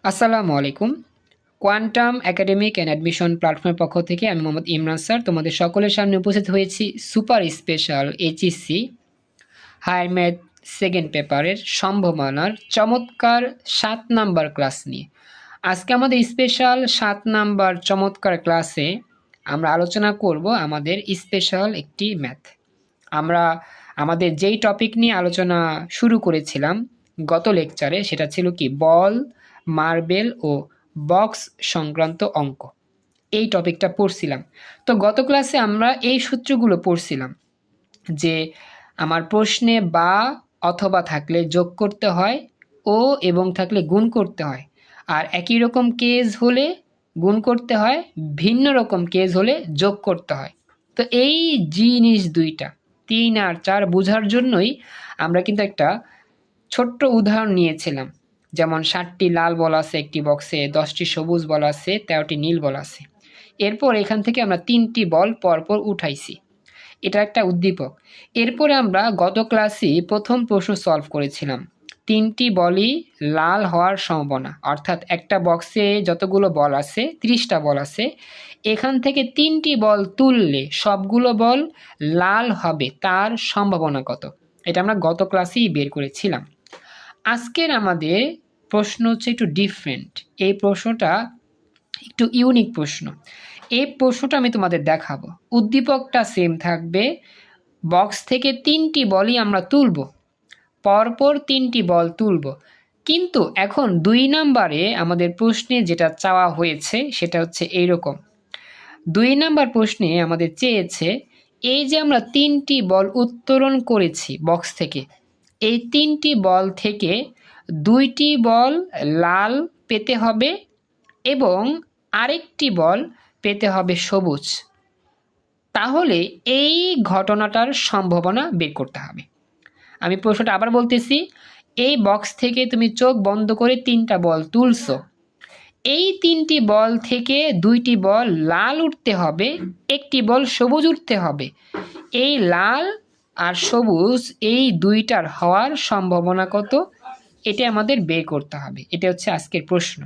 আসসালামু আলাইকুম। Quantum academic and admission প্ল্যাটফর্মের পক্ষ থেকে আমি মোহাম্মদ ইমরান স্যার তোমাদের সকলের সামনে উপস্থিত হয়েছি super special HSC higher math second পেপারের সম্ভাবনার চমৎকার 7 নাম্বার ক্লাস নিয়ে। আজকে আমাদের স্পেশাল 7 নাম্বার চমৎকার ক্লাসে আমরা আলোচনা করব আমাদের স্পেশাল একটি ম্যাথ। আমরা আমাদের যেই টপিক নিয়ে আলোচনা শুরু করেছিলাম গত লেকচারে, সেটা ছিল কি বল, মার্বেল ও বক্স সংক্রান্ত অঙ্ক। এই টপিকটা পড়ছিলাম। তো গত ক্লাসে আমরা এই সূত্রগুলো পড়ছিলাম যে আমার প্রশ্নে বা অথবা থাকলে যোগ করতে হয়, ও এবং থাকলে গুণ করতে হয়, আর একই রকম কেস হলে গুণ করতে হয়, ভিন্ন রকম কেস হলে যোগ করতে হয়। তো এই জিনিস দুইটা 3 আর 4 বোঝার জন্যই আমরা কিন্তু একটা ছোট্ট উদাহরণ নিয়েছিলাম। যেমন 7টি লাল বল আছে একটি বক্সে, 10টি সবুজ বল আছে, 13টি নীল বল আছে। এরপর এখান থেকে আমরা 3টি বল পরপর উঠাইছি। এটা একটা উদ্দীপক। এরপরে আমরা গত ক্লাসে প্রথম প্রশ্ন সলভ করেছিলাম। 3টি বলই লাল হওয়ার সম্ভাবনা, অর্থাৎ একটা বক্সে যতগুলো বল আছে 30টা বল আছে, এখান থেকে 3টি বল তুললে সবগুলো বল লাল হবে, তার সম্ভাবনা কত? এটা আমরা গত ক্লাসেই বের করেছিলাম। আজকের আমাদের প্রশ্ন হচ্ছে একটু ডিফারেন্ট। এই প্রশ্নটা একটু ইউনিক প্রশ্ন। এই প্রশ্নটা আমি তোমাদের দেখাবো। উদ্দীপকটা সেম থাকবে, বক্স থেকে 3টি বলই আমরা তুলব, পরপর 3টি বল তুলব। কিন্তু এখন 2 নাম্বারে আমাদের প্রশ্নে যেটা চাওয়া হয়েছে সেটা হচ্ছে এইরকম। 2 নাম্বার প্রশ্নে আমাদের চেয়েছে এই যে আমরা 3টি বল উত্তোলন করেছি বক্স থেকে, এই 3টি বল থেকে 2টি বল লাল পেতে হবে এবং আরেকটি বল পেতে হবে সবুজ। তাহলে এই ঘটনাটার সম্ভাবনা বের করতে হবে। আমি প্রশ্নটা আবার বলতেছি, এই বক্স থেকে তুমি চোখ বন্ধ করে 3টা বল তুলছো, এই 3টি বল থেকে 2টি বল লাল উঠতে হবে, একটি বল সবুজ উঠতে হবে। এই লাল আর সবুজ এই দুইটার হওয়ার সম্ভাবনা কত, এটা আমাদের বের করতে হবে। এটা হচ্ছে আজকের প্রশ্ন।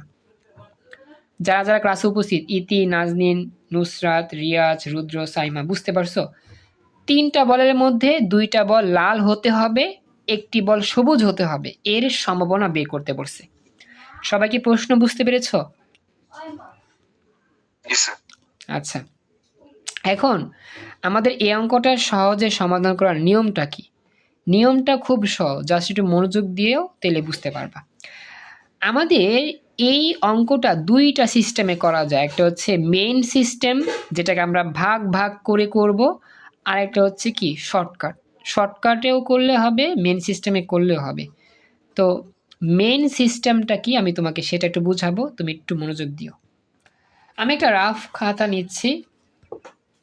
যারা যারা ক্লাসে উপস্থিত, ইতি, নাজনীন, নুসরাত, রিয়াজ, রুদ্র, সাইমা, বুঝতে পারছো? 3টা বলের মধ্যে 2টা বল লাল হতে হবে, একটি বল সবুজ হতে হবে, এর সম্ভাবনা বের করতে বলছে। সবাই কি প্রশ্ন বুঝতে পেরেছো? আচ্ছা, এখন আমাদের এই অঙ্কটা সহজে সমাধান করার নিয়মটা কি? নিয়মটা খুব সহজ, জাস্ট একটু মনোযোগ দিয়েও তেলে বুঝতে পারবা। আমাদের এই অঙ্কটা 2টা সিস্টেমে করা যায়। একটা হচ্ছে মেইন সিস্টেম, যেটাকে আমরা ভাগ ভাগ করে করব, আর একটা হচ্ছে কি শর্টকাট। শর্টকাটেও করলে হবে, মেইন সিস্টেমে করলেও হবে। তো মেইন সিস্টেমটা কি আমি তোমাকে সেটা একটু বুঝাবো, তুমি একটু মনোযোগ দিও। আমি একটা রাফ খাতা নিচ্ছি,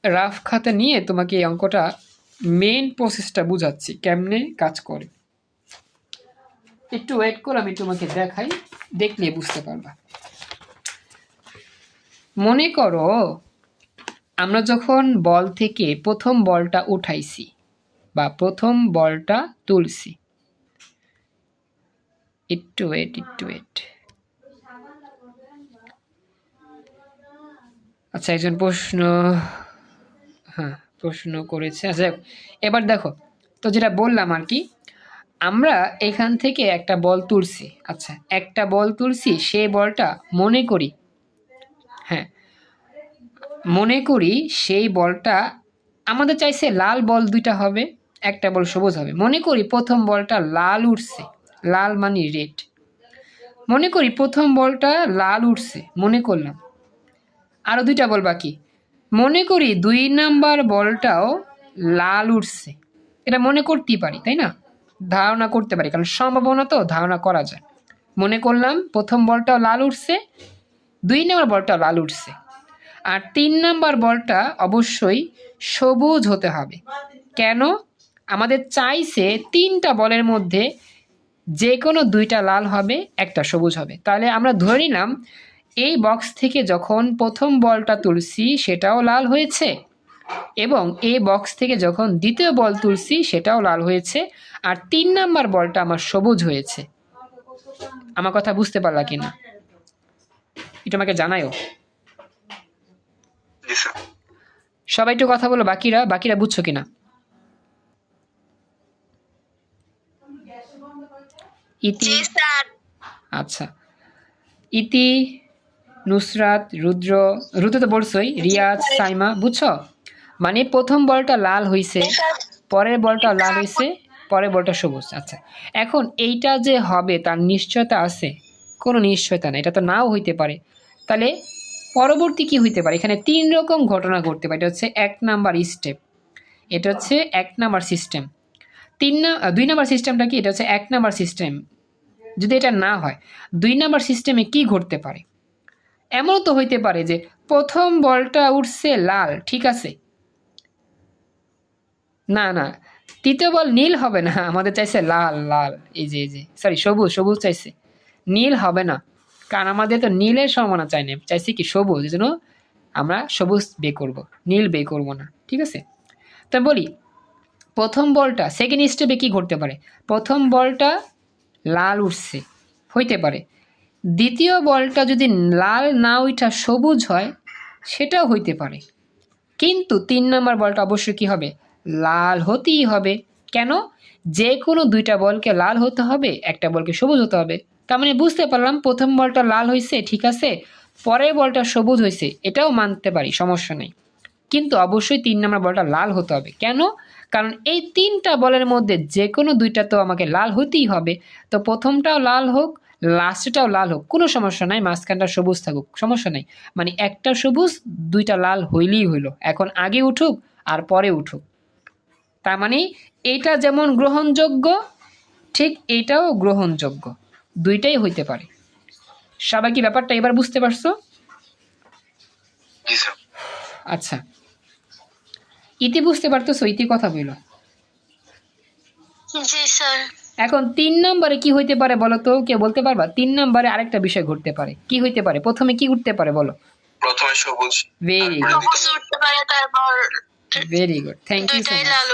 রাফ খাতা নিয়ে তোমাকে এই অঙ্কটা মেইন প্রসেসটা বুঝাচ্ছি কেমনে কাজ করে। একটু ওয়েট করো, আমি তোমাকে দেখাই, দেখলে বুঝতে পারবা। মনে করো আমরা যখন বল থেকে প্রথম বলটা উঠাইছি বা প্রথম বলটা তুলছি, একটু ওয়েট। আচ্ছা, একজন প্রশ্ন করেছে। আচ্ছা, এবার দেখো তো, যেটা বললাম আর কি, আমরা এখান থেকে একটা বল তুলছি। আচ্ছা, একটা বল তুলছি, সেই বলটা মনে করি সেই বলটা আমাদের চাইছে লাল বল 2টা হবে, একটা বল সবুজ হবে। মনে করি প্রথম বলটা লাল উঠছে, লাল মানে রেড। মনে করি প্রথম বলটা লাল উঠছে, মনে করলাম। আরো 2টা বল বাকি। মনে করি 2 নাম্বার বলটাও লাল উঠছে। এটা মনে করতেই পারি, তাই না? ধারণা করতে পারি, কারণ সম্ভাবনা তো ধারণা করা যায়। মনে করলাম প্রথম বলটাও লাল উঠছে, 2 নাম্বার বলটাও লাল উঠছে, আর 3 নাম্বার বলটা অবশ্যই সবুজ হতে হবে। কেন? আমাদের চাইছে 3টা বলের মধ্যে যে কোনো 2টা লাল হবে, একটা সবুজ হবে। তাহলে আমরা ধরে নিলাম এই বক্স থেকে যখন প্রথম বলটা তুলছি সেটাও লাল হয়েছে, এবং এই বক্স থেকে যখন দ্বিতীয় বল তুলছি সেটাও লাল হয়েছে, আর 3 নাম্বার বলটা আমার সবুজ হয়েছে। আমার কথা বুঝতে পারলা কিনা? একটু আমাকে জানায়ও। জি স্যার। সবাই একটু কথা বলো, বাকিরা বুঝছো কিনা? ইতি, আচ্ছা, ইতি, নুসরাত, রুদ্র তো বলছই, রিয়াজ, সাইমা, বুঝছো? মানে প্রথম বলটা লাল হইছে, পরের বলটা লাল হইছে, পরের বলটা সবুজ। আচ্ছা, এখন এইটা যে হবে তার নিশ্চয়তা আছে? কোনো নিশ্চয়তা নেই, এটা তো নাও হইতে পারে। তাহলে পরবর্তী কি হইতে পারে? এখানে 3 রকম ঘটনা ঘটতে পারে। এটা হচ্ছে 1 নাম্বার স্টেপ, এটা হচ্ছে 1 নাম্বার সিস্টেম। 2 নাম্বার সিস্টেমটা কি? এটা হচ্ছে 1 নাম্বার সিস্টেম। যদি এটা না হয়, 2 নাম্বার সিস্টেমে কি ঘটতে পারে? এমনও তো হইতে পারে যে প্রথম বলটা উঠছে লাল, ঠিক আছে, না, তৃতীয় বল নীল হবে না, আমাদের চাইছে লাল, এই যে সরি, সবুজ চাইছে, নীল হবে না, কারণ আমাদের তো নীলের সম্ভাবনা চাই না, চাইছি কি সবুজ, এই জন্য আমরা সবুজ বে করব, নীল বে করব না, ঠিক আছে? তো বলি প্রথম বলটা সেকেন্ড স্টেপে কি ঘটতে পারে? প্রথম বলটা লাল উঠছে, হইতে পারে। দ্বিতীয় বলটা যদি লাল না উঠা সবুজ হয়, সেটাও হইতে পারে। কিন্তু 3 নাম্বার বলটা অবশ্যই কি হবে? লাল হতেই হবে। কেন? যে কোনো 2টা বলকে লাল হতে হবে, একটা বলকে সবুজ হতে হবে। তার মানে বুঝতে পারলাম প্রথম বলটা লাল হয়েছে, ঠিক আছে, পরের বলটা সবুজ হয়েছে, এটাও মানতে পারি, সমস্যা নেই। কিন্তু অবশ্যই 3 নাম্বার বলটা লাল হতে হবে। কেন? কারণ এই 3টা বলের মধ্যে যে কোনো 2টা তো আমাকে লাল হতেই হবে। তো প্রথমটাও লাল হোক, লাস্টটাও লাল হোক, কোনো সমস্যা নাই, মাঝখানটা সবুজ থাকুক, সমস্যা নেই। মানে একটা সবুজ 2টা লাল হইলেই হইলো। এখন আগে উঠুক আর পরে উঠুক। তার মানে এইটা যেমন গ্রহণযোগ্য, ঠিক এইটাও গ্রহণযোগ্য, 2টাই হইতে পারে। সবাই কি ব্যাপারটা এবার বুঝতে পারছো? জি স্যার। আচ্ছা, ইতি বুঝতে পারতেছো? ইতি কথা বললো। জি স্যার। এখন 3 নম্বরে কি হইতে পারে বলো তো? কে বলতে পারবা? 3 নম্বরে আরেকটা বিষয় ঘটতে পারে। কি হইতে পারে? প্রথমে কি উঠতে পারে বলো? প্রথমে সবুজ, ভেরি গুড, সবুজ উঠতে পারে, তারপর very good, thank you so দুইটাই মাচ, লাল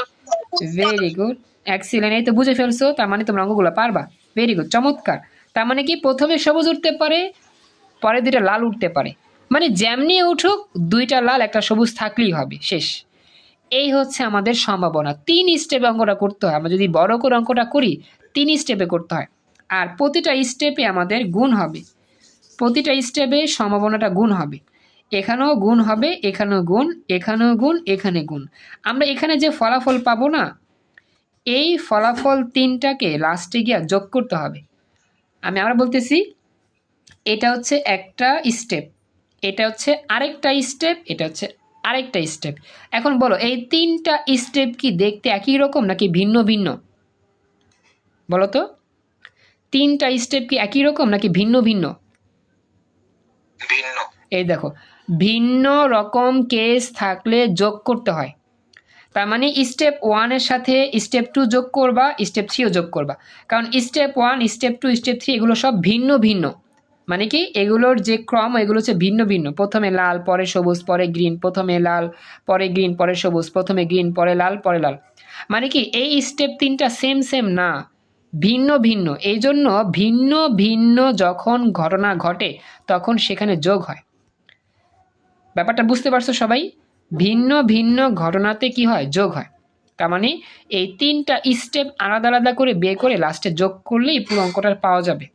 ভেরি গুড, এক্সিলেন্ট। এই তো বুঝে ফেলছো, তার মানে তোমরা অঙ্কগুলো পারবা। ভেরি গুড, চমৎকার। তার মানে কি প্রথমে সবুজ উঠতে পারে, পরে 2টা লাল উঠতে পারে। মানে যেমনি উঠুক 2টা লাল একটা সবুজ থাকলেই হবে, শেষ। এই হচ্ছে আমাদের সম্ভাবনা। 3 স্টেপে অঙ্কটা করতে হয়। আমরা যদি বড় করে অঙ্কটা করি 3 স্টেপে করতে হয়, আর প্রতিটা স্টেপে আমাদের গুণ হবে, প্রতিটা স্টেপে সম্ভাবনাটা গুণ হবে। এখানেও গুণ হবে, এখানেও গুণ, এখানেও গুণ, এখানে গুণ। আমরা এখানে যে ফলাফল পাবো না, এই ফলাফল 3টাকে লাস্টে গিয়ে যোগ করতে হবে। আমি আবার বলতেছি, এটা হচ্ছে একটা স্টেপ, এটা হচ্ছে আরেকটা স্টেপ, এটা হচ্ছে আরেকটা স্টেপ। এখন বলো এই 3টা স্টেপ কি দেখতে একই রকম নাকি ভিন্ন ভিন্ন? বলো তো, 3টা স্টেপ কি একই রকম নাকি ভিন্ন ভিন্ন? ভিন্ন। এই দেখো, ভিন্ন রকম কেস থাকলে যোগ করতে হয়। তার মানে স্টেপ 1 এর সাথে স্টেপ 2 যোগ করবা, স্টেপ 3ও যোগ করবা। কারণ স্টেপ 1, স্টেপ 2, স্টেপ 3 এগুলো সব ভিন্ন ভিন্ন। মানে কি এগুলোর যে ক্রম, এগুলো হচ্ছে ভিন্ন ভিন্ন। প্রথমে লাল, পরে সবুজ, পরে গ্রিন, প্রথমে লাল, পরে গ্রিন, পরে সবুজ, প্রথমে গ্রিন, পরে লাল, পরে লাল। মানে কি এই স্টেপ 3টা সেম না, ভিন্ন ভিন্ন। এই জন্য ভিন্ন ভিন্ন যখন ঘটনা ঘটে তখন সেখানে যোগ হয়। ব্যাপারটা বুঝতে পারছো সবাই? ভিন্ন ভিন্ন ঘটনাতে কি হয়? যোগ হয়। তার মানে এই 3টা স্টেপ আলাদা আলাদা করে বের করে লাস্টে যোগ করলেই পুরো অঙ্কটা পাওয়া যাবে।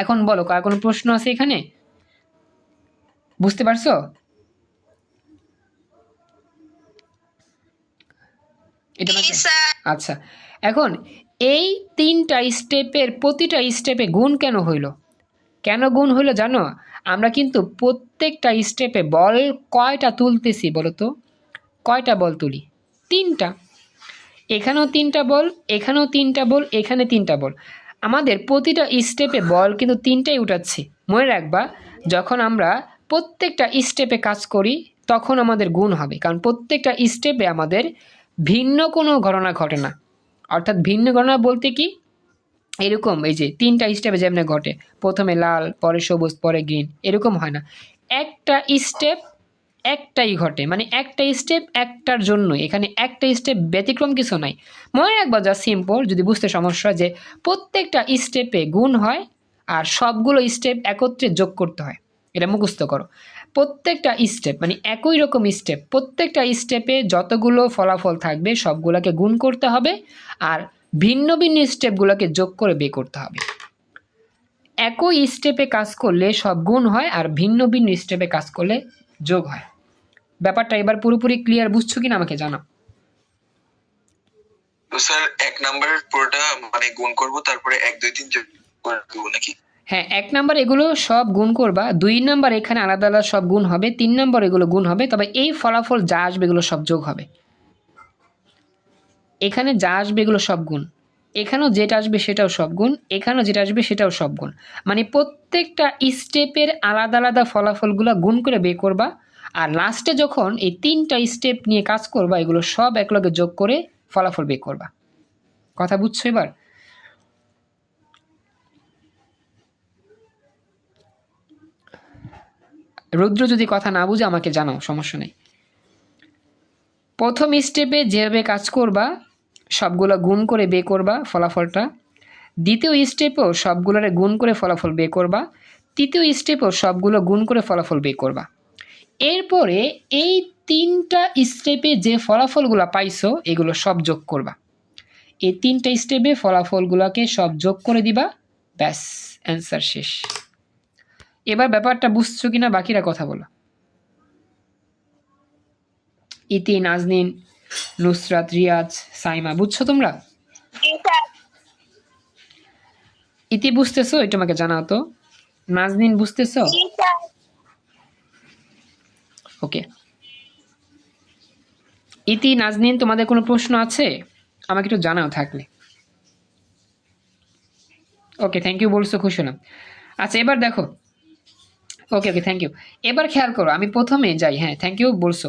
এখন বলো, কার কোনো প্রশ্ন আছে এখানে? বুঝতে পারছো? এটা আচ্ছা, এখন এই 3টা স্টেপের প্রতিটা স্টেপে গুণ কেন হইল? কেন গুণ হইল জানো? আমরা কিন্তু প্রত্যেকটা স্টেপে বল কয়টা তুলতেছি বলো তো? কয়টা বল তুলি? 3টা। এখানেও 3টা বল, এখানেও 3টা বল, এখানে 3টা বল। আমাদের প্রতিটা স্টেপে বল কিন্তু 3টাই উঠাচ্ছি। মনে রাখবা, যখন আমরা প্রত্যেকটা স্টেপে কাজ করি তখন আমাদের গুণ হবে, কারণ প্রত্যেকটা স্টেপে আমাদের ভিন্ন কোনো ঘটনা ঘটে না। অর্থাৎ ভিন্ন ঘটনা বলতে কি, এরকম এই যে 3টা স্টেপে যেমন ঘটে, প্রথমে লাল, পরে সবুজ, পরে গ্রিন, এরকম হয় না। একটা স্টেপ একটাই ঘটে, মানে একটা স্টেপ একটার জন্য, এখানে একটা স্টেপ ব্যতিক্রম কিছু নাই। মনে রাখবা যা সিম্পল, যদি বুঝতে সমস্যা, যে প্রত্যেকটা স্টেপে গুণ হয় আর সবগুলো স্টেপ একত্রে যোগ করতে হয়। এটা মুখস্থ করো। প্রত্যেকটা স্টেপ মানে একই রকম স্টেপ, প্রত্যেকটা স্টেপে যতগুলো ফলাফল থাকবে সবগুলোকে গুণ করতে হবে আর ভিন্ন ভিন্ন স্টেপগুলোকে যোগ করে বের করতে হবে। একই স্টেপে কাজ করলে সব গুণ হয় আর ভিন্ন ভিন্ন স্টেপে কাজ করলে যোগ হয়। ব্যাপারটা এবার পুরোপুরি ক্লিয়ার বুঝছো কিনা আমাকে জানাও। তো স্যার 1 নাম্বারের পুরোটা মানে গুণ করব, তারপরে 1 2 3 যোগ করে দেব নাকি? হ্যাঁ, 1 নাম্বার এগুলো সব গুণ করবা, 2 নাম্বার এখানে আলাদা আলাদা সব গুণ হবে, 3 নাম্বার এগুলো গুণ হবে, তবে এই ফলাফল যা আসবে এগুলো সব যোগ হবে। এখানে যা আসবে এগুলো সব গুণ, এখানেও যেটা আসবে সেটাও সব গুণ, এখানেও যেটা আসবে সেটাও সব গুণ। মানে প্রত্যেকটা স্টেপের আলাদা আলাদা ফলাফলগুলো গুণ করে বের করবা আর লাস্টে যখন এই 3টা স্টেপ নিয়ে কাজ করবা এগুলো সব একলগে যোগ করে ফলাফল বের করবা। কথা বুঝছো এবার? রুদ্র যদি কথা না বুঝে আমাকে জানাও, সমস্যা নেই। প্রথম স্টেপে যেভাবে কাজ করবা সবগুলো গুণ করে বের করবা ফলাফলটা, দ্বিতীয় স্টেপেও সবগুলোরে গুণ করে ফলাফল বের করবা, তৃতীয় স্টেপেও সবগুলো গুণ করে ফলাফল বের করবা। এরপরে এই 3টা স্টেপে যে ফলাফলগুলো পাইছো এগুলো সব যোগ করবা। এই 3টা স্টেপে ফলাফলগুলোকে সব যোগ করে দিবা, ব্যাস অ্যান্সার শেষ। এবার ব্যাপারটা বুঝছো কিনা বাকিরা কথা বলো। ইতি, নাজনীন, নুসরাত, রিয়াজ, সাইমা, বুঝছো তোমরা? ইতি বুঝতেছো? এটা আমাকে জানাও তো। নাজনীন বুঝতেছো? ওকে। ইতি, নাজনীন, তোমাদের কোনো প্রশ্ন আছে আমাকে একটু জানাও থাকলে। ওকে, থ্যাংক ইউ বলছো, খুশি হলাম। আচ্ছা এবার দেখো, ওকে ওকে থ্যাংক ইউ। এবার খেয়াল করো, আমি প্রথমে যাই, হ্যাঁ থ্যাংক ইউ বলছো।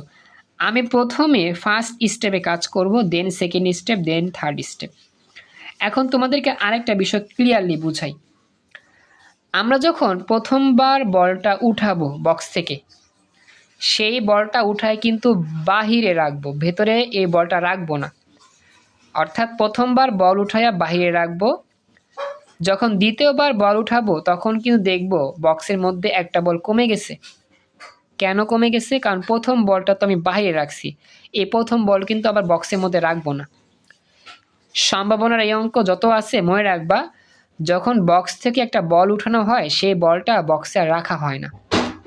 আমি প্রথমে ফার্স্ট স্টেপে কাজ করব, দেন সেকেন্ড স্টেপ, দেন থার্ড স্টেপ। এখন তোমাদেরকে আরেকটা বিষয় ক্লিয়ারলি বুঝাই। আমরা যখন প্রথমবার বলটা উঠাবো বক্স থেকে, সেই বলটা উঠায় কিন্তু বাহিরে রাখবো, ভেতরে এই বলটা রাখবো না। অর্থাৎ প্রথমবার বল উঠাইয়া বাহিরে রাখবো, যখন দ্বিতীয়বার বল উঠাবো তখন কিন্তু দেখবো বক্সের মধ্যে একটা বল কমে গেছে। কেন কমে গেছে? কারণ প্রথম বলটা তো আমি বাহিরে রাখছি, এই প্রথম বল কিন্তু আবার বক্সের মধ্যে রাখবো না। সম্ভাবনার এই অঙ্ক যত আছে মনে রাখবা, যখন বক্স থেকে একটা বল উঠানো হয় সেই বলটা বক্সে আর রাখা হয় না,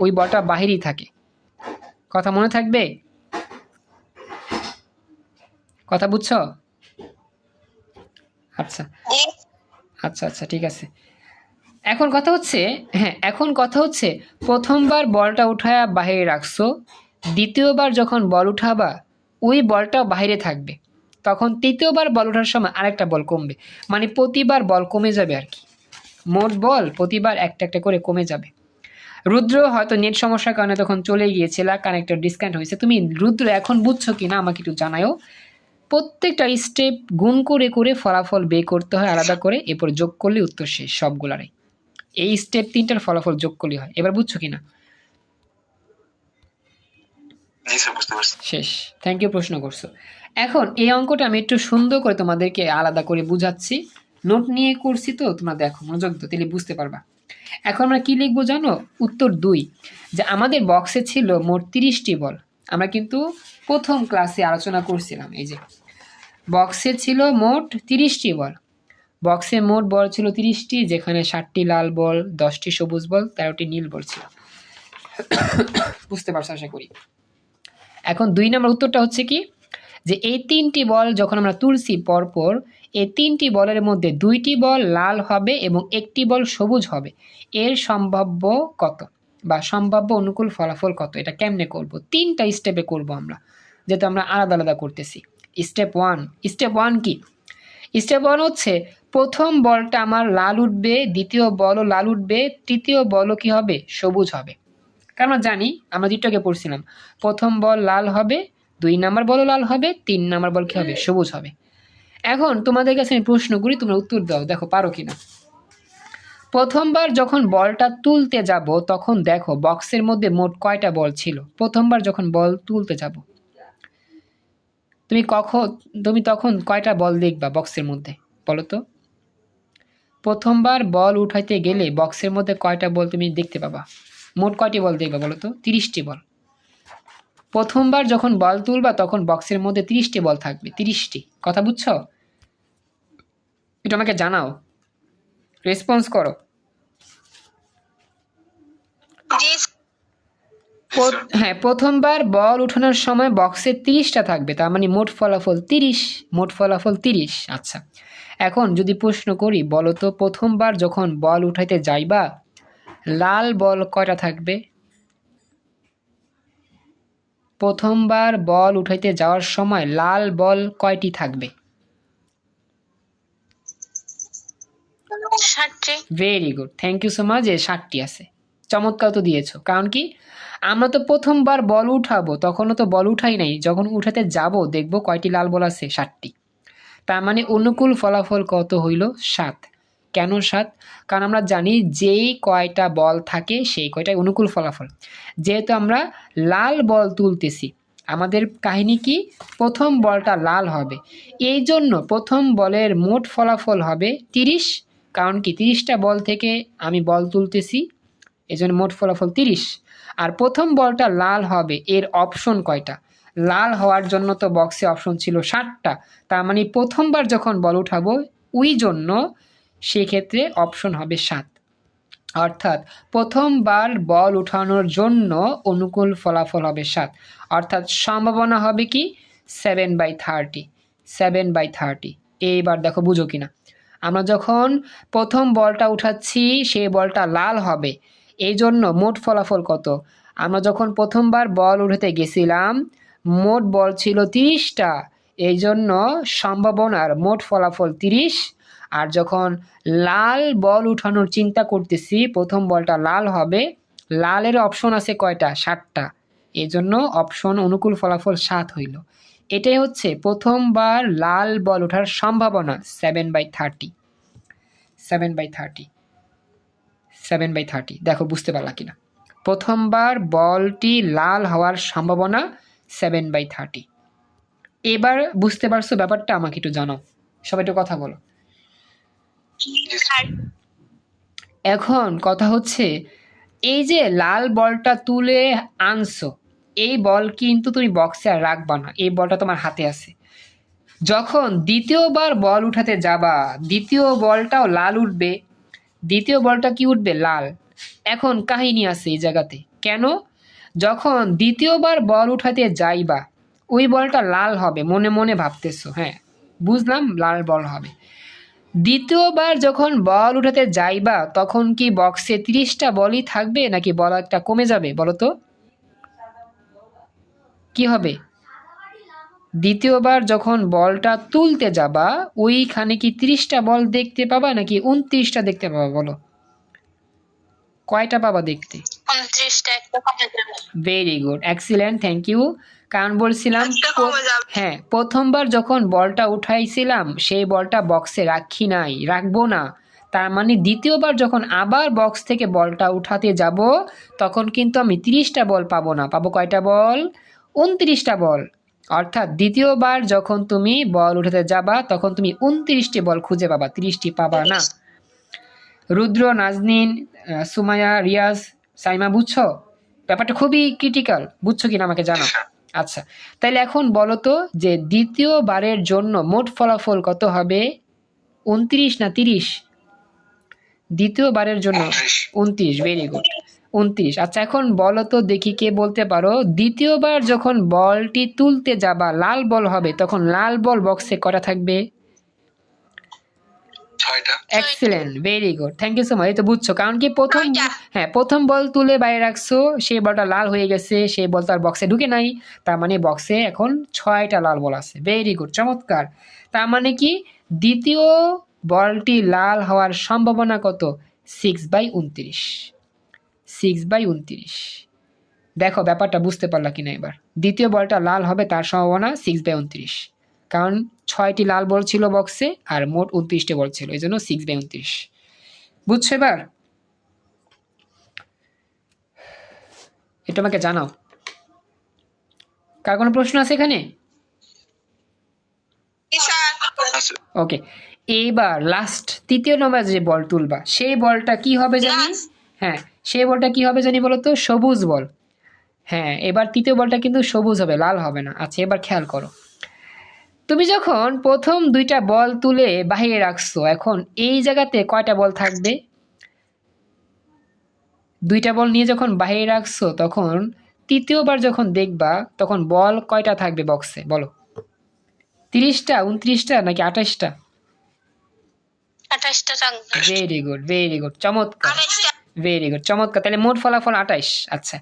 ওই বলটা বাহিরেই থাকে। কথা মনে থাকবে? কথা বুঝছো? আচ্ছা আচ্ছা আচ্ছা ঠিক আছে। এখন কথা হচ্ছে, হ্যাঁ এখন কথা হচ্ছে, প্রথমবার বলটা উঠায়া বাহিরে রাখছো, দ্বিতীয়বার যখন বল উঠাবা ওই বলটা বাইরে থাকবে, তখন তৃতীয়বার বল ওঠার সময় আরেকটা বল কমবে, মানে প্রতিবার বল কমে যাবে আর কি। মোট বল প্রতিবার একটা একটা করে কমে যাবে। রুদ্র হয়তো নেট সমস্যার কারণে তখন চলে গিয়েছিল, কানেক্টর ডিসকানেক্ট হয়েছে। তুমি রুদ্র এখন বুঝছো কি না আমাকে একটু জানাও। প্রত্যেকটা স্টেপ গুণ করে করে ফলাফল বের করতে হয় আলাদা করে, এরপর যোগ করলে উত্তর শেষ সবগুলারই। এই স্টেপ 3টার ফলাফল যোগ করলে হয়। এবার বুঝছো কিনা? জি স্যার, বুঝতে পারছি। শেষ, থ্যাংক ইউ প্রশ্ন করছো। এখন এই অঙ্কটা আমি একটু সুন্দর করে তোমাদেরকে আলাদা করে বুঝাচ্ছি, নোট নিয়ে করছি তো, তোমরা দেখো মনোযোগ দাও, তাহলে বুঝতে পারবা। এখন আমরা কি লিখবো জানো? উত্তর 2, যে আমাদের বক্সে ছিল মোট 30টি বল। আমরা কিন্তু প্রথম ক্লাসে আলোচনা করছিলাম, এই যে বক্সে ছিল মোট 30টি বল। বক্সে মোট বল ছিল 30টি, যেখানে 7টি লাল বল, 10টি সবুজ বল, 13টি নীল বল ছিল। বুঝতে পারছো আশা করি। এখন 2 নম্বর উত্তরটা হচ্ছে কি, যে এই 3টি বল যখন আমরা তুলছি পরপর, এই 3টি বলের মধ্যে 2টি বল লাল হবে এবং 1টি বল সবুজ হবে, এর সম্ভাব্য কত বা সম্ভাব্য অনুকূল ফলাফল কত? এটা কেমনে করব? 3টা স্টেপে করব আমরা, যেহেতু আমরা আলাদা আলাদা করতেছি। স্টেপ 1 কি? স্টেপ 1 হচ্ছে প্রথম বলটা আমার লাল উঠবে, দ্বিতীয় বলও লাল উঠবে, তৃতীয় বলও কি হবে? সবুজ হবে। কারণ আমরা জানি, আমরা দুটোকে পড়ছিলাম, প্রথম বল লাল হবে, 2 নাম্বার বলও লাল হবে, 3 নাম্বার বল কি হবে? সবুজ হবে। এখন তোমাদের কাছে আমি প্রশ্ন করি, তোমরা উত্তর দাও, দেখো পারো কিনা। প্রথমবার যখন বলটা তুলতে যাব তখন দেখো বক্সের মধ্যে মোট কয়টা বল ছিল? প্রথমবার যখন বল তুলতে যাব তুমি তখন কয়টা বল দেখবা বক্সের মধ্যে, বলো তো? প্রথমবার বল উঠাইতে গেলে বক্সের মধ্যে কয়টা বল তুমি দেখতে পাবা? মোট কয়টি বল দেখবে বলো তো? 30টি বল। প্রথমবার যখন বল তুলবা তখন বক্সের মধ্যে 30টি বল থাকবে, 30টি। কথা বুঝছো? এটা আমাকে জানাও, রেসপন্স করো। হ্যাঁ, প্রথমবার বল উঠানোর সময় বক্সে 30টা থাকবে, তার মানে মোট ফলাফল 30। মোট ফলাফল 30। আচ্ছা, এখন যদি প্রশ্ন করি, বলো তো প্রথমবার যখন বল উঠাইতে যাইবা লাল বল কয়টা থাকবে? প্রথমবার বল উঠাইতে যাওয়ার সময় লাল বল কয়টি থাকবে? Very good, thank you so much. 60টি আছে। চমৎকার তো দিয়েছো। কারণ কি, আমরা তো প্রথমবার বল উঠাবো, তখনও তো বল উঠাই নাই, যখন উঠাতে যাব দেখবো কয়টি লাল বল আছে, 60টি। তার মানে অনুকূল ফলাফল কত হইল? 7। কেন 7? কারণ আমরা জানি যেই কয়টা বল থাকে সেই কয়টাই অনুকূল ফলাফল। যেহেতু আমরা লাল বল তুলতেছি, আমাদের কাহিনী কি, প্রথম বলটা লাল হবে, এই জন্য প্রথম বলের মোট ফলাফল হবে 30। কারণ কি, 30টা বল থেকে আমি বল তুলতেছি, এই জন্য মোট ফলাফল 30। আর প্রথম বলটা লাল হবে, এর অপশন কয়টা? লাল হওয়ার জন্য তো বক্সে অপশন ছিল 7টা, তার মানে প্রথমবার যখন বল উঠাবো ওই জন্য সেক্ষেত্রে অপশন হবে 7। অর্থাৎ প্রথমবার বল উঠানোর জন্য অনুকূল ফলাফল হবে 7। অর্থাৎ সম্ভাবনা হবে কি, 7/30। 7/30। এইবার দেখো বুঝো কিনা। আমরা যখন প্রথম বলটা উঠাচ্ছি সেই বলটা লাল হবে, এই জন্য মোট ফলাফল কত? আমরা যখন প্রথমবার বল উঠাতে গেছিলাম মোট বল ছিল 30টা, এই জন্য সম্ভাবনার মোট ফলাফল 30। আর যখন লাল বল উঠানোর চিন্তা করতেছি, প্রথম বলটা লাল হবে, লালের অপশন আছে কয়টা? 7টা, এই জন্য অপশন অনুকূল ফলাফল 7 হইল। এটাই হচ্ছে প্রথমবার লাল বল ওঠার সম্ভাবনা, 7/30। 7/30। 7/30। দেখো বুঝতে পারলা কিনা? প্রথমবার বলটি লাল হওয়ার সম্ভাবনা 7/30। এবার বুঝতে পারছো ব্যাপারটা? আমাকে একটু জানাও, সবাই একটু কথা বলো। এখন কথা হচ্ছে, এই যে লাল বলটা তুলে আনছো, এই বল কিন্তু তুমি বক্সে আর রাখবা না, এই বলটা তোমার হাতে আছে। যখন দ্বিতীয়বার বল উঠাতে যাবা, দ্বিতীয় বলটাও লাল উঠবে, দ্বিতীয় বলটা কি উঠবে? লাল। এখন কাহিনী আছে এই জায়গাতে, কেন? যখন দ্বিতীয়বার বল উঠাতে যাইবা ওই বলটা লাল হবে, মনে মনে ভাবতেছো, হ্যাঁ বুঝলাম লাল বল হবে। দ্বিতীয়বার যখন বল উঠাতে যাইবা তখন কি বক্সে 30টা বলই থাকবে নাকি বল একটা কমে যাবে বলো তো? কি হবে? দ্বিতীয়বার যখন বলটা তুলতে যাবা ওইখানে কি 30টা বল দেখতে পাবা নাকি 29টা দেখতে পাবা বলো? কয়টা পাবা দেখতে? 29টা, একটা কমে যাবে। Very good, excellent, thank you. কারণ বলছিলাম হ্যাঁ, প্রথমবার যখন বলটা উঠাইছিলাম সেই বলটা বক্সে রাখবো না, তার মানে দ্বিতীয়বার যখন আবার বক্স থেকে বলটা উঠাতে যাব তখন কিন্তু আমি 30টা বল পাবো না, পাবো কয়টা বল? 29টা বল। অর্থাৎ দ্বিতীয়বার যখন তুমি বল উঠাতে যাবা তখন তুমি 29টি বল খুঁজে পাবা, 30টি পাবা না। রুদ্র, নাজনীন, সুমাইয়া, রিয়াজ, সাইমা, বুঝছো ব্যাপারটা? খুবই ক্রিটিক্যাল, বুঝছো কিনা আমাকে জানাও। আচ্ছা, তাহলে এখন বলো তো যে দ্বিতীয়বারের জন্য মোট ফলাফল কত হবে? 29 না 30? দ্বিতীয়বারের জন্য 29। Very good, 29। আচ্ছা, এখন বলো তো দেখি কে বলতে পারো, দ্বিতীয়বার যখন বলটি তুলতে যাবা লাল বল হবে তখন লাল বল বক্সে কটা থাকবে? 6টা। Excellent, very good, thank you so much. এই তো বুঝছো, কারণ কি প্রথম বল তুলে বাইরে রাখছো, সেই বলটা লাল হয়ে গেছে, সেই বল তার বক্সে ঢুকে নাই, তার মানে বক্সে এখন 6টা লাল বল আছে। ভেরি গুড, চমৎকার। তার মানে কি দ্বিতীয় বলটি লাল হওয়ার সম্ভাবনা কত? 6/29। 6/29। দেখো ব্যাপারটা বুঝতে পারলা কিনা এবার? দ্বিতীয় বলটা লাল হবে তার সম্ভাবনা 6/29, কারণ 6টি লাল বল ছিল বক্সে আর মোট 29টি বল ছিল, এই জন্য 6/29। বুঝছো এবার? এটা আমাকে জানাও, কার কোনো প্রশ্ন আছে এখানে? ওকে, এইবার লাস্ট তৃতীয় নম্বর যে বল তুলবা সেই বলটা কি হবে জানি? হ্যাঁ, সেই বলটা কি হবে জানি বলো তো? সবুজ বল। হ্যাঁ, এবার তৃতীয় বলটা কিন্তু সবুজ হবে, লাল হবে না। আচ্ছা, এবার খেয়াল করো, তুমি যখন প্রথম দুইটা বল তুলে বাহিরে রাখছো, এখন এই জায়গাতে কয়টা বল থাকবে? দুইটা বল নিয়ে যখন বাহিরে রাখছো, তখন তৃতীয়বার যখন দেখবা তখন বল কয়টা থাকবে বক্সে বলো? 30টা, 29টা নাকি 28টা? 28টা থাকবে। ভেরি গুড, ভেরি গুড, চমৎকার, 28টা। ভেরি গুড, চমৎকার। তাহলে মোট ফলাফল 28। আচ্ছা,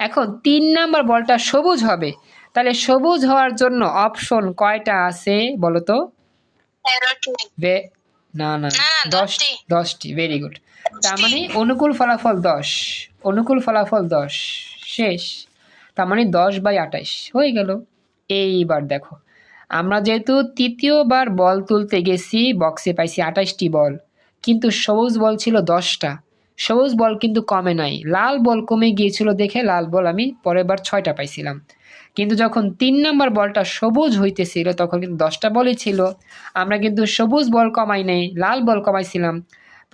এখন 3 নাম্বার বলটা সবুজ হবে, তাহলে সবুজ হওয়ার জন্য অপশন কয়টা আছে বলো তো? 13টি। না না, না, 10টি, 10টি। 10টি, ভেরি গুড। তার মানে অনুকূল ফলাফল 10, অনুকূল ফলাফল 10, শেষ। তার মানে 10/28 হয়ে গেল। এইবার দেখো, আমরা যেহেতু তৃতীয়বার বল তুলতে গেছি, বক্সে পাইছি 28টি বল, কিন্তু সবুজ বল ছিল 10টা। সবুজ বল কিন্তু কমে নাই, লাল বল কমে গিয়েছিল দেখে লাল বল আমি পরের বার 6টা পাইছিলাম। কিন্তু যখন 3 নাম্বার বলটা সবুজ হইতেছিল তখন কিন্তু 10টা বলই ছিল। আমরা কিন্তু সবুজ বল কমাই নাই, লাল বল কমাইছিলাম।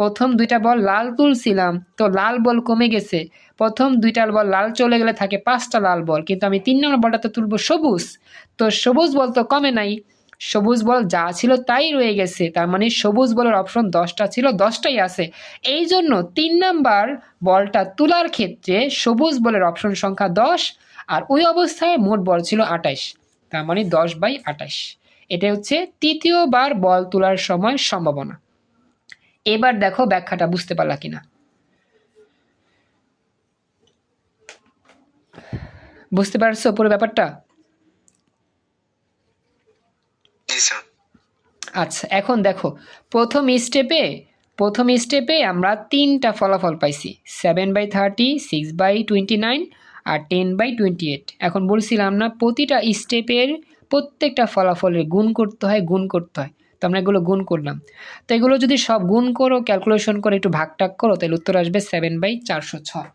প্রথম দুইটা বল লাল তুলছিলাম, তো লাল বল কমে গেছে। প্রথম দুইটা বল লাল চলে গেলে থাকে 5টা লাল বল, কিন্তু আমি 3 নম্বর বলটা তো তুলবো সবুজ, তো সবুজ বল তো কমে নাই, সবুজ বল যা ছিল তাই রয়ে গেছে। তার মানে সবুজ বলের অপশন 10টা ছিল, 10টাই আছে। এই জন্য 3 নাম্বার বলটা তোলার ক্ষেত্রে সবুজ বলের অপশন সংখ্যা 10, আর ওই অবস্থায় মোট বল ছিল 28। তার মানে 10/28। এটা হচ্ছে তৃতীয়বার বল তোলার সময় সম্ভাবনা। এবার দেখো ব্যাখ্যাটা বুঝতে পারলা কিনা? বুঝতে পারছো পুরো ব্যাপারটা? জি স্যার। আচ্ছা, এখন দেখো, প্রথম স্টেপে আমরা 3টা ফলাফল পাইছি, 7/30, 6/29 আর 10/28। এখন বলছিলাম না প্রতিটা স্টেপের প্রত্যেকটা ফলাফলের গুণ করতে হয়, গুণ করতে হয়। তো আমরা এগুলো গুণ করলাম। তো এগুলো যদি সব গুণ করো, ক্যালকুলেশন করে একটু ভাগটাগ করো, তাহলে উত্তর আসবে 7/406।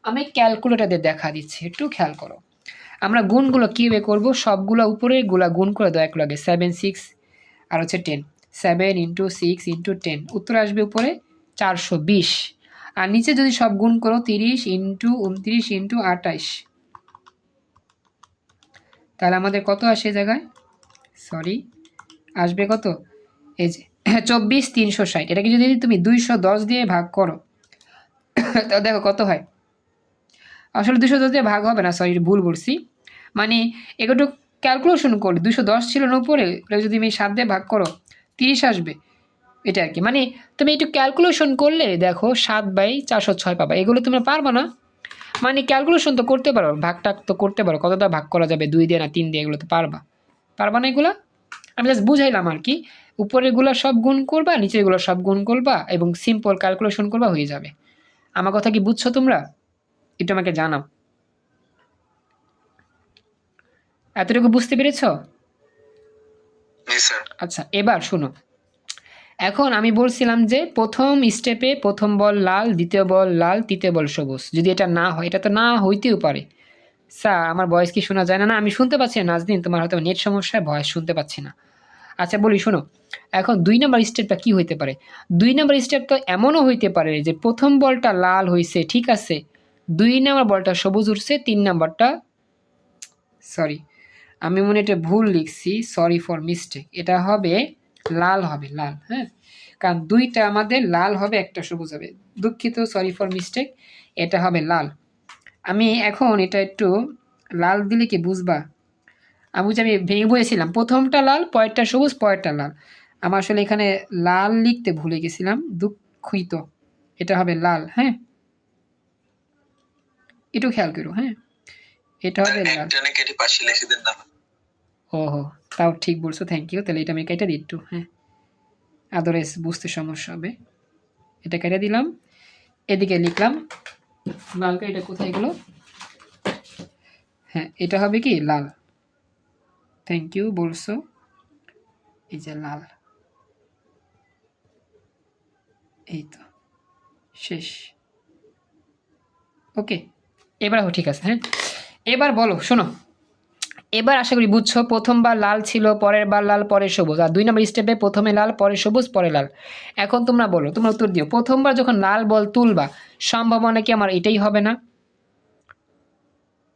আমি ক্যালকুলেটর দিয়ে দেখা দিচ্ছি, একটু খেয়াল করো। আমরা গুণগুলো কীভাবে করবো? সবগুলো উপরের গুলা গুণ করে দেওয়া এক লাগে, 7, 6 আর হচ্ছে 10, 7 × 6 × 10, উত্তর আসবে উপরে 420। আর নিচে যদি সব গুণ করো 30 × 29 × 28, তাহলে আমাদের কত আসে জায়গায়? সরি, আসবে কত? এই যে 24,360। এটাকে যদি তুমি 210 দিয়ে ভাগ করো তা দেখো কত হয়। আসলে 210 দিয়ে ভাগ হবে না, সরি ভুল বলছি। মানে একটু ক্যালকুলেশন করলে 210 ছিল না উপরে, যদি তুমি 7 দিয়ে ভাগ করো 30 আসবে, এটা আর কি। মানে তুমি একটু ক্যালকুলেশন করলে দেখো 7/406 পাবা। এগুলো তুমি পারবা না, মানে ক্যালকুলেশন তো করতে পারো, ভাগটাগ তো করতে পারো, কতটা ভাগ করা যাবে 2 দিয়ে না 3 দিয়ে, এগুলো তো পারবা না এগুলা। আমি জাস্ট বুঝাইলাম আর কি। উপরেরগুলো সব গুণ করবা, নিচেরগুলো সব গুণ করবা এবং সিম্পল ক্যালকুলেশন করবা, হয়ে যাবে। আমার কথা কি বুঝছো তোমরা? একটু আমাকে জানাও। এতটুকু বুঝতে পেরেছো? জি স্যার। আচ্ছা, এবার শোনো, এখন আমি বলছিলাম যে প্রথম স্টেপে প্রথম বল লাল, দ্বিতীয় বল লাল, তৃতীয় বল সবুজ। যদি এটা না হয়, এটা তো না হইতেও পারে। স্যার আমার ভয়েস কি শোনা যায় না? না, আমি শুনতে পাচ্ছি না নাজদিন, তোমার হয়তো নেট সমস্যায় ভয়েস শুনতে পাচ্ছি না। আচ্ছা বলি শোনো, এখন 2 নম্বর স্টেপটা কি হইতে পারে? 2 নম্বর স্টেপ তো এমনও হইতে পারে যে প্রথম বলটা লাল হইছে, ঠিক আছে, 2 নম্বর বলটা সবুজ উঠছে, 3 নম্বরটা, সরি আমি মনে এটা ভুল লিখছি, সরি ফর মিস্টেক, এটা হবে লাল, হবে লাল। হ্যাঁ, কারণ 2টা আমাদের লাল হবে, একটা সবুজ হবে। দুঃখিত, সরি ফর মিস্টেক, এটা হবে লাল। আমি এখন এটা একটু লাল দিলে কি বুঝবা? আমি ভেঙে বুঝেছিলাম, প্রথমটা লাল, পরেরটা সবুজ, পরেরটা লাল। আমার আসলে এখানে লাল লিখতে ভুলে গেছিলাম, দুঃখিত। এটা হবে লাল। হ্যাঁ, একটু খেয়াল করো। হ্যাঁ, এটা হবে লাল। একজনে কেটে পাশে লিখে দেন না। ওহো, তাও ঠিক বলছো, থ্যাংক ইউ। তাহলে এটা আমি কেটে দিই একটু, হ্যাঁ, আদারওয়াইজ বুঝতে সমস্যা হবে। এটা কেটে দিলাম, এদিকে লিখলাম লালটা, এটা কোথায় গেল? হ্যাঁ, এটা হবে কি লাল, থ্যাংক ইউ বলছো, এই যে লাল, এই তো শেষ। ওকে, এবার ঠিক আছে। হ্যাঁ, এবার বলো, শোনো, এবার আশা করি বুঝছো, প্রথমবার লাল ছিল, পরের বার লাল, পরে সবুজ, আর 2 নম্বর স্টেপে প্রথমে লাল, পরে সবুজ, পরে লাল। এখন তোমরা বলো, তোমরা উত্তর দিও, প্রথমবার যখন লাল বল তুলবা সম্ভাবনা কি আমার এটাই হবে না?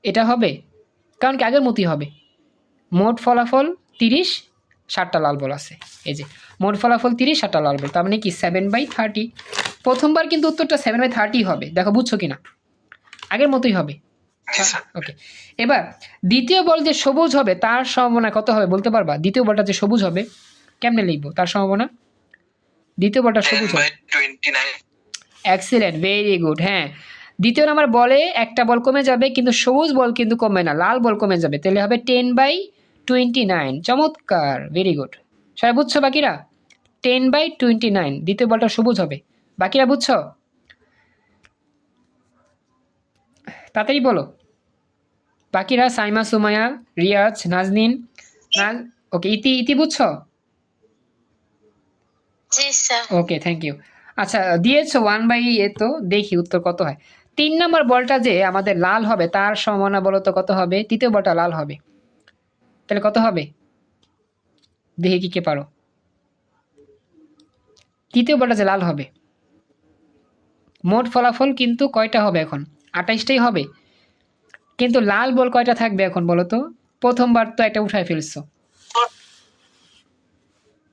এটা হবে, কারণ কি আগের মতোই হবে। মোট ফলাফল 30, 7টা লাল বল আছে। এই যে মোট ফলাফল 30, 7টা লাল বল, তার মানে কি 7/30। প্রথমবার কিন্তু উত্তরটা 7/30 হবে। দেখো বুঝছো কিনা? আগের মতোই হবে। জি স্যার। ওকে, এবার দ্বিতীয় বল যে সবুজ হবে তার সম্ভাবনা কত হবে বলতে পারবা? দ্বিতীয় বলটা যে সবুজ হবে কেমনে লিখবো তার সম্ভাবনা? দ্বিতীয় বলটা সবুজ হবে। 10/29। Excellent, very good. হ্যাঁ, দ্বিতীয় নাম্বার বলে একটা বল কমে যাবে, কিন্তু সবুজ বল কিন্তু কমবে না, লাল বল কমে যাবে, তাহলে হবে 10/29। চমৎকার, ভেরি গুড। সবাই বুঝছো বাকিরা? 10/29, দ্বিতীয় বলটা সবুজ হবে। বাকিরা বুঝছো? তাড়াতাড়ি বলো বাকিরা। সাইমা, সুমায়া, রিয়াজ, নাজনীন, ওকে, ইতি বুঝছো? জি স্যার। Okay, thank you. আচ্ছা, দিয়েছো 1/, তো দেখি উত্তর কত হয়। 3 নম্বর বলটা যে আমাদের লাল হবে তার সম্ভাবনা বলো তো কত হবে? তৃতীয় বলটা লাল হবে, তাহলে কত হবে? দেখি কি কে পারো। তৃতীয় বলটা যে লাল হবে, মোট ফলাফল কিন্তু কয়টা হবে এখন? 28টাই হবে, কিন্তু লাল বল কয়টা থাকবে এখন বলো তো? প্রথমবার তো একটা উঠায় ফেলছো,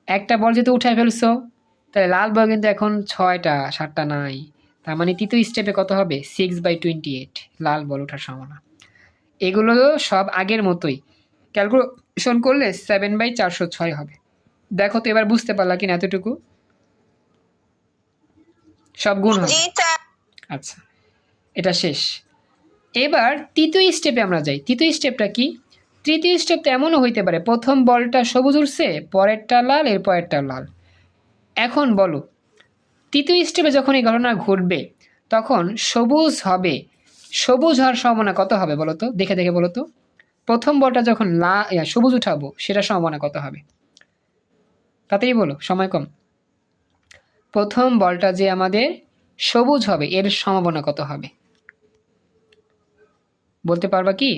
একটা বল যেহেতু উঠায় ফেলছো, তাহলে লাল বল কিন্তু এখন 6টা, 7টা নাই। তার মানে তৃতীয় স্টেপে কত হবে? 6/28 লাল বল ওঠার সম্ভাবনা। এগুলো সব আগের মতোই, ক্যালকুলেশন করলে 7/406 হবে। দেখো তো এবার বুঝতে পারলা কিনা এতটুকু? সব গুণ হবে। আচ্ছা, এটা শেষ। এবার তৃতীয় স্টেপে আমরা যাই। তৃতীয় স্টেপটা কি? তৃতীয় স্টেপটা এমনও হইতে পারে প্রথম বলটা সবুজ উঠছে, পরেরটা লাল, এর পরেরটা লাল। এখন বলো, তৃতীয় স্টেপে যখন এই ঘটনা ঘটবে তখন সবুজ হবে, সবুজ হওয়ার সম্ভাবনা কত হবে বলো তো? দেখে দেখে বলো তো। প্রথম বলটা যখন সবুজ উঠাবো সেটার সম্ভাবনা কত হবে? তাতেই বলো, সময় কম। প্রথম বলটা যে আমাদের সবুজ হবে এর সম্ভাবনা কত হবে বলতে পারবা কি?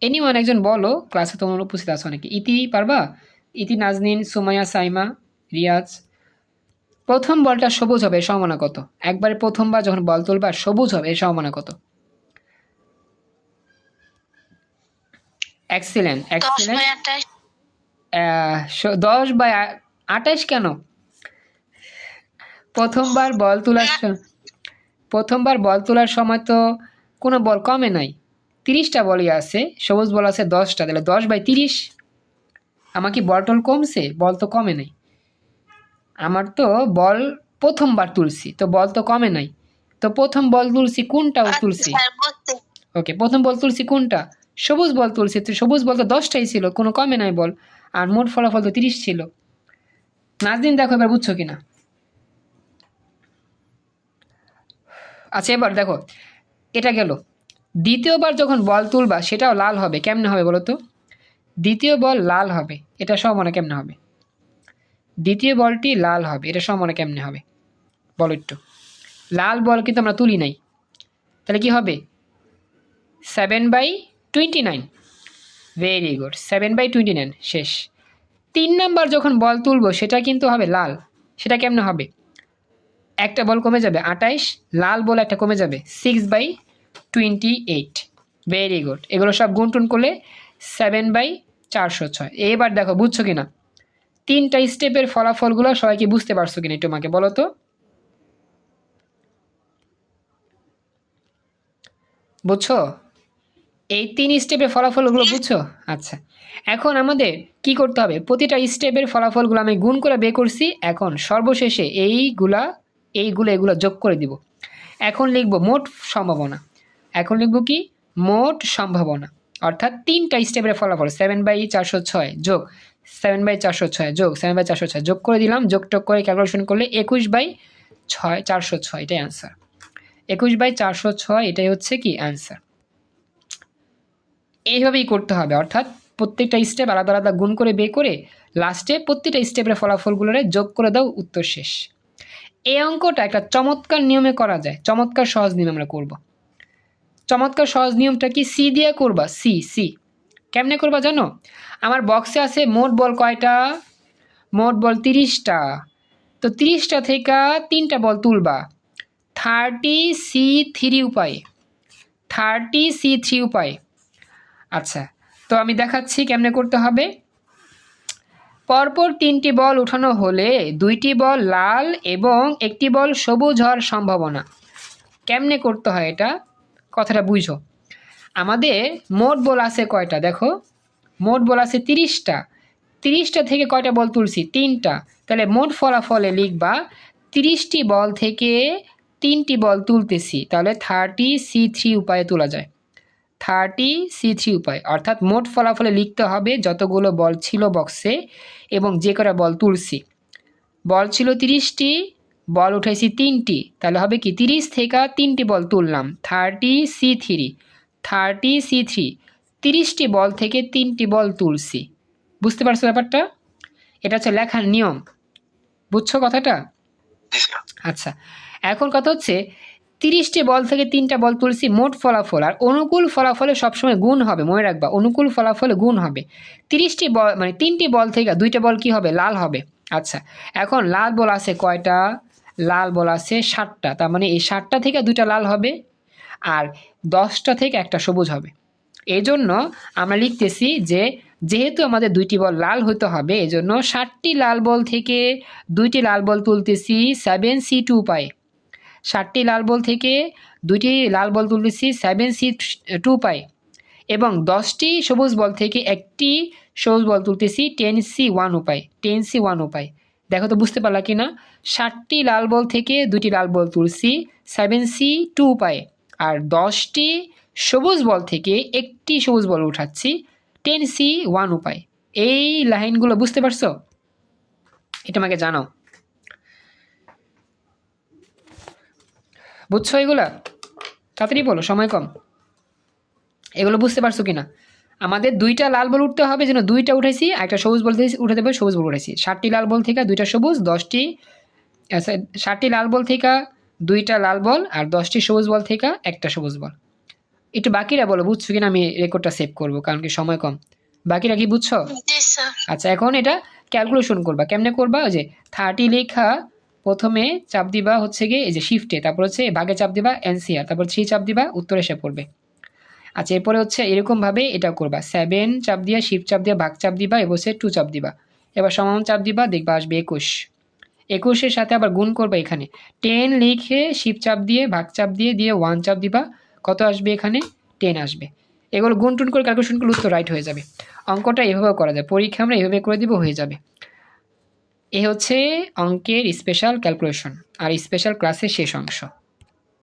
এনিওয়ান একজন বলো, ক্লাসে তোমার উপস্থিত আছো অনেকে। ইতি পারবা? ইতি, নাজনীন, সুমাইয়া, সাইমা, রিয়াজ। প্রথম বলটা সবুজ হবে এর সম্ভাবনা কত? একবারে প্রথমবার যখন বল তুলবা সবুজ হবে এর সম্ভাবনা কত? এক্সিলেন্ট, 10/28 কেন? প্রথমবার বল তোলার সময় তো কোনো বল কমে নাই, 30টা বলই আছে, সবুজ বল আছে 10টা, তাহলে 10/30। আমার কি বল টল কমছে? বল তো কমে নাই। আমার তো বল প্রথমবার তুলছি, তো বল তো কমে নাই। তো প্রথম বল তুলছি কোনটা তুলছি? ওকে, প্রথম বল তুলছি কোনটা? সবুজ বল তুলছি, তো সবুজ বল তো 10টাই ছিল, কোনো কমে নাই বল, আর মোট ফলাফল তো 30 ছিল। নাজদিন দেখো এবার বুঝছো কিনা? আচ্ছা, এবার দেখো, এটা গেল। দ্বিতীয়বার যখন বল তুলবা সেটাও লাল হবে, কেমনে হবে বলো তো? দ্বিতীয় বল লাল হবে, এটা সম্ভাবনা কেমনে হবে? দ্বিতীয় বলটি লাল হবে, এটা সম্ভাবনা কেমনে হবে বলো একটু? লাল বল কিন্তু আমরা তুলি নাই, তাহলে কি হবে? 7/29। ভেরি গুড, 7/29 শেষ। 3 নাম্বার যখন বল তুলবো সেটা কিন্তু হবে লাল, সেটা কেমনে হবে? একটা বল কমে যাবে 28, লাল বল একটা কমে যাবে 6/28। ভেরি গুড, এগুলো সব গুণটুন করলে 7/406। এবার দেখো বুঝছো কিনা 3টা স্টেপের ফলাফলগুলো সবাইকে বুঝতে পারছো কিনা একটু আমাকে বলো তো? বুঝছো এই 3 স্টেপের ফলাফলগুলো? বুঝছো? আচ্ছা, এখন আমাদের কি করতে হবে? প্রতিটা স্টেপের ফলাফলগুলো আমি গুণ করে বের করছি, এখন সর্বশেষে এগুলো যোগ করে দিব। এখন লিখব মোট সম্ভাবনা। এখন লিখব কি? মোট সম্ভাবনা, অর্থাৎ 3টা স্টেপের ফলাফল 7/406 যোগ 7/406 যোগ 7/406 যোগ করে দিলাম। যোগটোগ করে ক্যালকুলেশন করলে 21/406, এটাই অ্যান্সার। 21/406 এটাই হচ্ছে কি অ্যান্সার। এইভাবেই করতে হবে, অর্থাৎ প্রত্যেকটা স্টেপ আলাদা আলাদা গুণ করে বের করে লাস্টে প্রত্যেকটা স্টেপের ফলাফলগুলোরে যোগ করে দাও, উত্তর শেষ। এই অঙ্কটা একটা চমৎকার নিয়মে করা যায়, চমৎকার সহজ নিয়মে আমরা করব। চমৎকার সহজ নিয়মটা কি, সি দিয়ে করবা, সি সি কেমনে করবা জানো? আমার বক্সে আছে মোট বল কয়টা, মোট বল 30টা, তো 30টা থেকে 3টা বল তুলবা 30C3 উপায়ে, 30C3 উপায়ে। আচ্ছা, তো আমি দেখাচ্ছি কেমনে করতে হবে। পরপর 3টি বল উঠানো হলে 2টি বল লাল এবং 1টি বল সবুজ হওয়ার সম্ভাবনা। কেমনে করতে হয় এটা, কথাটা বুঝো। আমাদের মোট বল আছে কয়টা দেখো, মোট বল আছে 30টা, 30টা থেকে কয়টা বল তুলছি, 3টা, তাহলে মোট ফলাফলে লিখবা 30টি বল থেকে 3টি বল তুলতেছি, তাহলে 30C3 উপায়ে তোলা যায়, 30C3 উপায়। অর্থাৎ মোট ফলাফলে লিখতে হবে যতগুলো বল ছিল বক্সে এবং যে কটা বল তুলছি। বল ছিল 30টি, বল উঠাইছি 3টি, তাহলে হবে কি 30 থেকে 3টি বল তুললাম 30C3, 30C3, 30টি বল থেকে 3টি বল তুলছি। বুঝতে পারছো ব্যাপারটা? এটা হচ্ছে লেখার নিয়ম, বুঝছো কথাটা? জি স্যার। আচ্ছা, এখন কথা হচ্ছে 30টি বল থেকে 3টা বল তুলছি, মোট ফলাফল। আর অনুকূল ফলাফলে সবসময় গুণ হবে, মনে রাখবা, অনুকূল ফলাফলে গুণ হবে। 30টি বল মানে 3টি বল থেকে 2টা বল কি হবে, লাল হবে। আচ্ছা, এখন লাল বল আছে কয়টা, লাল বল আছে 7টা, তার মানে এই 7টা থেকে 2টা লাল হবে আর 10টা থেকে একটা সবুজ হবে। এই জন্য আমরা লিখতেছি যে যেহেতু আমাদের 2টি বল লাল হতে হবে, এজন্য 7টি লাল বল থেকে 2টি লাল বল তুলতেছি 7C2 উপায়ে, 7টি লাল বল থেকে 2টি লাল বল তুলতেছি 7C2 উপায়ে, এবং 10টি সবুজ বল থেকে একটি সবুজ বল তুলতেছি 10C1 উপায়, 10C1 উপায়। দেখো তো বুঝতে পারলা কি না? 7টি লাল বল থেকে 2টি লাল বল তুলছি 7C2 উপায়ে, আর 10টি সবুজ বল থেকে একটি সবুজ বল উঠাচ্ছি 10C1 উপায়। এই লাইনগুলো বুঝতে পারছো? এটা আমাকে জানাও, বুঝছো এগুলা? তাড়াতাড়ি বলো, সময় কম। এগুলো বুঝতে পারছো কিনা? আমাদের 2টা লাল বল উঠতে হবে, যেন 2টা উঠেছি, একটা সবুজ বল উঠে দেবে, সবুজ বল উঠেছি। 7টি লাল বল থেকে 2টা সবুজ, 7টি লাল বল থেকে 2টা লাল বল আর 10টি সবুজ বল থেকে একটা সবুজ বল। একটু বাকিরা বলো বুঝছো কিনা, আমি রেকর্ডটা সেভ করবো কারণ কি সময় কম। বাকিরা কি বুঝছো? জি স্যার। আচ্ছা, এখন এটা ক্যালকুলেশন করবা। কেমনে করবা? ওই যে 30 লেখা প্রথমে চাপ দিবা হচ্ছে গিয়ে এই যে শিফটে, তারপর হচ্ছে ভাগে চাপ দিবা এনসিআর, তারপর 3 চাপ দিবা, উত্তর এসে পড়বে। আচ্ছা, এরপরে হচ্ছে এরকমভাবে এটা করবা, 7 চাপ দিয়া শিফট চাপ দিয়া ভাগ চাপ দিবা, এবার হচ্ছে 2 চাপ দিবা, এবার সমান চাপ দিবা, দেখবা আসবে 21। 21-এর সাথে আবার গুণ করবা, এখানে 10 লিখে শিফট চাপ দিয়ে ভাগ চাপ দিয়ে 1 চাপ দিবা, কত আসবে এখানে 10 আসবে। এগুলো গুণ টুন করে ক্যালকুলেশন করলে উত্তর রাইট হয়ে যাবে। অঙ্কটা এভাবেও করা যায়, পরীক্ষা আমরা এভাবে করে দিব, হয়ে যাবে। এ হচ্ছে অঙ্কের স্পেশাল ক্যালকুলেশন আর স্পেশাল ক্লাসের শেষ অংশ।